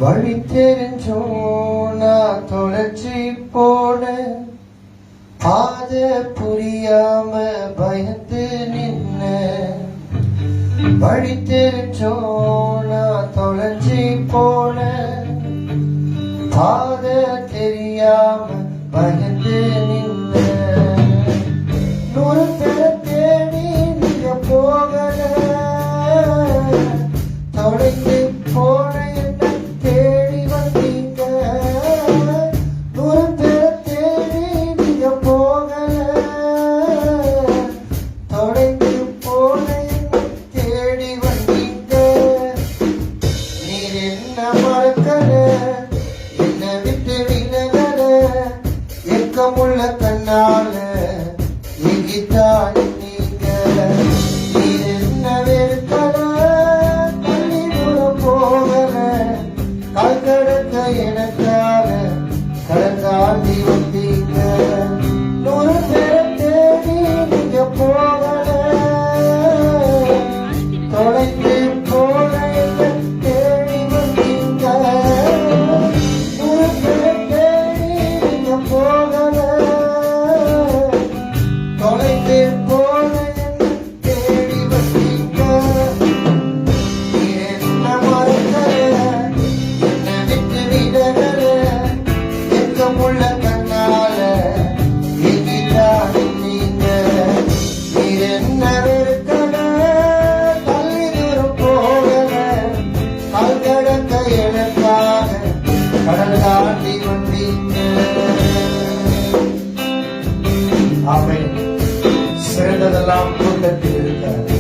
வழி தெரிஞ்சோம் நான் தொலைச்சி போன பாத புரியாம பயந்து நின்ன வழி தெரிஞ்சோம் நான் தொலைச்சி போன பாத தெரியாம பயந்து நின்ன நூறு பேரை தேடி நீங்க போகல தொலைத்து போன முள்ள கண்ணால எங்கிட்டான் நீங்க நீர் என்ன வெறுக்கல தள்ளி தூரம் போகல கால் கடக்க எனக்காக கடந்தாண்டி வந்தீங்க நூறு பேரை தேடி நீங்க போகல தொலைந்து போன தேடி வந்தீங்க நூறு பேரை தேடி நீங்க போகல முள்ள கண்ணால எங்கிட்டான் நீங்க நீர் என்ன வெறுக்கல தள்ளி தூரம் போகல கால் கடக்க எனக்காக கடல் தாண்டி வந்தீங்க. ஆமென். சிறந்ததெல்லாம் கூட்டத்தில் இருக்க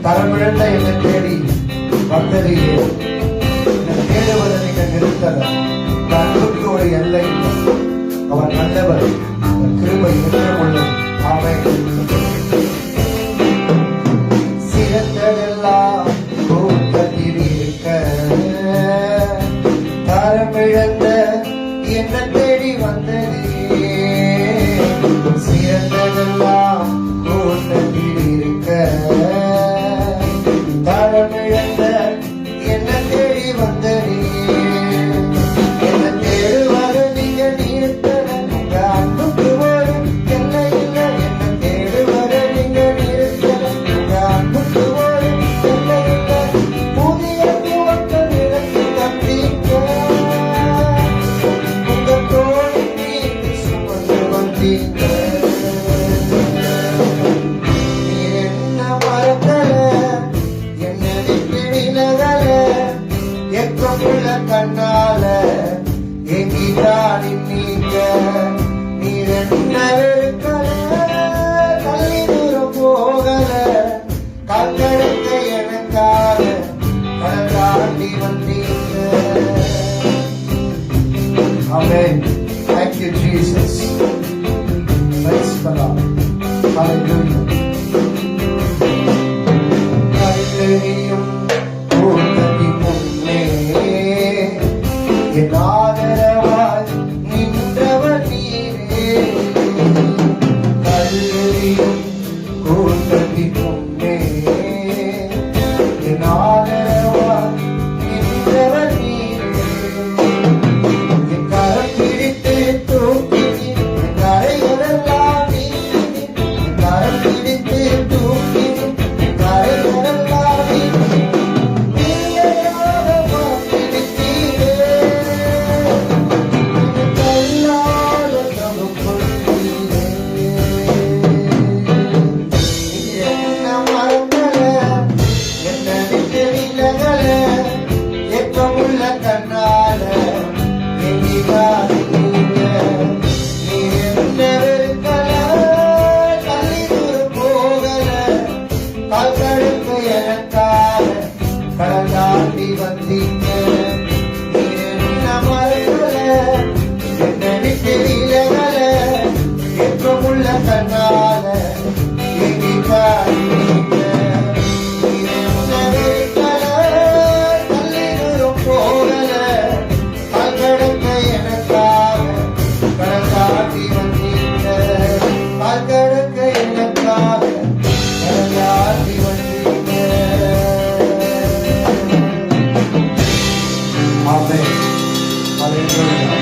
தரமிழந்த என்னை தேடி வந்ததையே தேடுவதை நீங்க நிறுத்தல. அன்புக்கு ஒரு எல்லை, அவர் நல்லவர், கிருபை உள்ளது. ஆமென். சிறந்ததெல்லாம் கூட்டத்தில் இருக்க தரமிழந்த என்னை தேடி வந்ததே சிறந்ததெல்லாம் கூட்டத்தில் இருக்க தரமிழந்த என்னை தேடி வந்ததே கண்ணால எங்கிட்டாடி நீங்க நீர் என்ன வெறுக்கல தள்ளி தூரம் போகல கல்லெடுக்க எனக்காக கடல் தாண்டி வந்தீங்க. ஆமென். Thank you, Jesus. Praise the Lord. Hallelujah. கல்லெறியும் கூட்டத்தின் முன்னே என் ஆதரவாய் நின்றவர் நீரே கல்லெறியும் கூட்டத்தின் முன்னே என் ஆதரவாய் நின்றவர் நீரே என் கரம் பிடித்து தூக்கி என் கரைகளெல்லாம் நீக்கி என் கரம் பிடித்து தூக்கி என் கரைகளெல்லாம் நீக்கி கண்ணால எங்கிட்டான் நீங்க நீர் என்ன வெறுக்கல தள்ளி தூரம் போகல கால் கடக்க எனக்காக கடல் தாண்டி வந்தீங்க நீர் என்ன மறக்கல என்ன விட்டு விலகல எப்பமுள்ள கண்ணால எங்கிட்டான் நீங்க நீர் என்ன வெறுக்கல தள்ளி தூரம் போகல ஆமென். ஹalleluya.